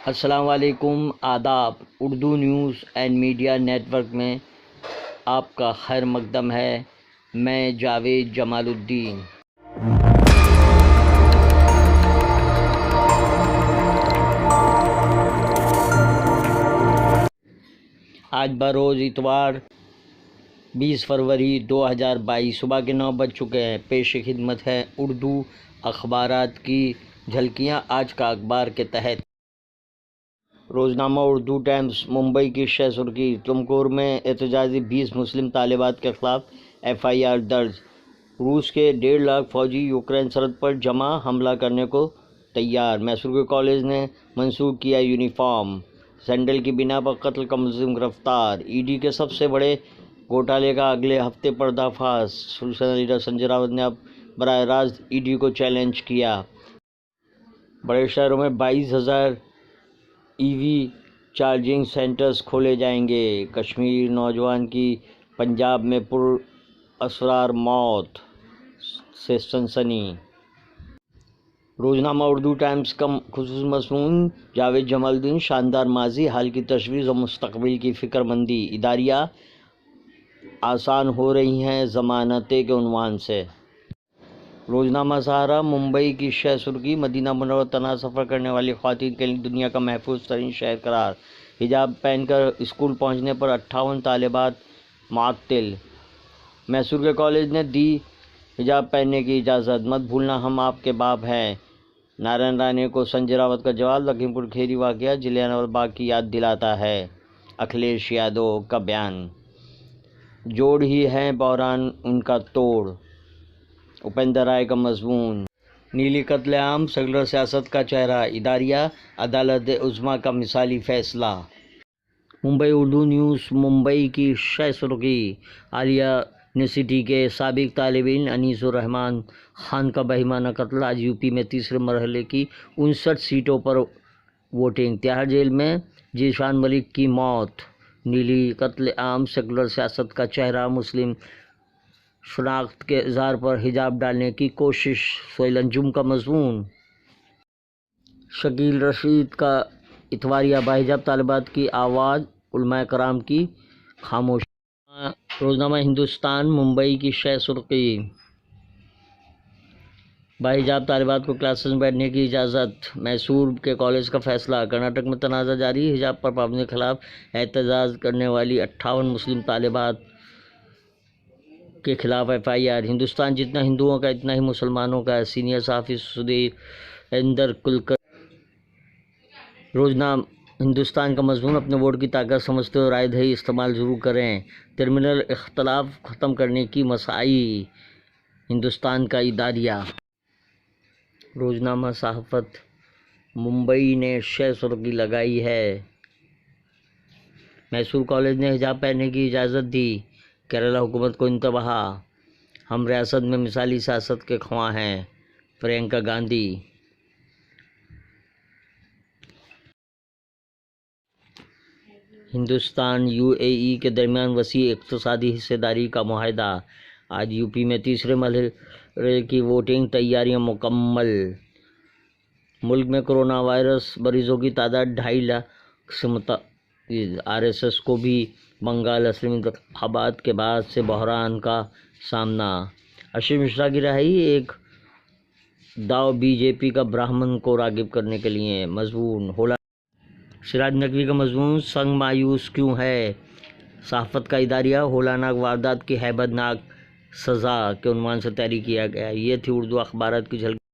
السلام علیکم، آداب۔ Urdu news and media network میں آپ کا خیر مقدم ہے۔ میں جاوید جمال الدین۔ آج بروز اتوار 20 فروری 2022 صبح کے 9 بج چکے ہیں۔ پیش خدمت ہے اردو اخبارات کی جھلکیاں آج کا اخبار کے تحت۔ روزنامہ اردو ٹائمز۔ ممبئی کی شہ سرخی، تمکور میں احتجاجی 20 مسلم طالبات کے خلاف FIR درج۔ روس کے 1.5 لاکھ فوجی یوکرین سرحد پر جمع حملہ کرنے کو تیار۔ میسور کے کالج نے منسوخ کیا یونیفارم۔ سینڈل کی بنا پر قتل کا ملزم گرفتار۔ ED کے سب سے بڑے گھوٹالے کا اگلے ہفتے پردہ فاش۔ شیو سینا لیڈر سنجے راوت نے اب براہ راست ED کو چیلنج کیا۔ بڑے شہروں میں 22,000 EV چارجنگ سینٹرز کھولے جائیں گے۔ کشمیر نوجوان کی پنجاب میں پر اسرار موت سے سنسنی۔ روزنامہ اردو ٹائمز کا خصوصی مضمون جاوید جمال الدین۔ شاندار ماضی، حال کی تجویز اور مستقبل کی فکر مندی، اداریاں آسان ہو رہی ہیں ضمانتیں کے عنوان سے۔ روزنامہ سہارا۔ ممبئی کی شہ سرخی، مدینہ منورہ تنہا سفر کرنے والی خواتین کے لیے دنیا کا محفوظ ترین شہر قرار۔ حجاب پہن کر اسکول پہنچنے پر 58 طالبات معطل۔ میسور کے کالج نے دی حجاب پہننے کی اجازت۔ مت بھولنا ہم آپ کے باپ ہیں، نارائن رانے کو سنجے راوت کا جواب۔ لکھیم پور کھیری واقعہ جلیانوالہ باغ کی یاد دلاتا ہے، اکھلیش یادو کا بیان۔ جوڑ ہی ہے بحران ان کا توڑ، اپیندر رائے کا مضمون۔ نیلی قتل عام، سیکولر سیاست کا چہرہ، اداریہ عدالت عظمیٰ کا مثالی فیصلہ۔ ممبئی اردو نیوز۔ ممبئی کی شہ سرخی، عالیہ یونیورسٹی کے سابق طالب علم انیس الرحمن خان کا بہیمانہ قتل۔ آج UP میں تیسرے مرحلے کی 59 سیٹوں پر ووٹنگ۔ تہاڑ جیل میں ذیشان ملک کی موت۔ نیلی قتل عام، سیکولر سیاست کا چہرہ، مسلم شناخت کے اظہار پر حجاب ڈالنے کی کوشش، سہیل انجم کا مضمون۔ شکیل رشید کا اتواریہ، باحجاب طالبات کی آواز، علماء کرام کی خاموشی۔ روزنامہ ہندوستان۔ ممبئی کی شہ سرخی، باحجاب طالبات کو کلاسز میں بیٹھنے کی اجازت۔ میسور کے کالج کا فیصلہ۔ کرناٹک میں تنازع جاری، حجاب پر پابندی کے خلاف احتجاج کرنے والی 58 مسلم طالبات کے خلاف FIR۔ ہندوستان جتنا ہندوؤں کا اتنا ہی مسلمانوں کا ہے، سینئر صحافی سدھیریندر کلکرنی۔ روزنامہ ہندوستان کا مضمون، اپنے ووٹ کی طاقت سمجھتے ہوئے رائے دہی استعمال ضرور کریں، ٹرمینل اختلاف ختم کرنے کی مساعی، ہندوستان کا اداریہ۔ روزنامہ صحافت۔ ممبئی نے شہ سرخی لگائی ہے، میسور کالج نے حجاب پہننے کی اجازت دی، کیرالہ حکومت کو انتباہ۔ ہم ریاست میں مثالی سیاست کے خواہاں ہیں، پرینکا گاندھی۔ ہندوستان UAE کے درمیان وسیع اقتصادی حصہ داری کا معاہدہ۔ آج UP میں تیسرے مرحلے کی ووٹنگ تیاریاں مکمل۔ ملک میں کرونا وائرس مریضوں کی تعداد 2.5 لاکھ سے متجاوز۔ RSS کو بھی بنگال اسمبلی انتخابات کے بعد سے بحران کا سامنا۔ آشیش مشرا کی رہائی، ایک داؤ BJP کا برہمن کو راغب کرنے کے لیے، مضمون۔ سراج نقوی کا مضمون، سنگ مایوس کیوں ہے، صحافت کا اداریہ، ہولناک واردات کی ہیبت ناک سزا کے عنوان سے تحریر کیا گیا۔ یہ تھی اردو اخبارات کی جھلک۔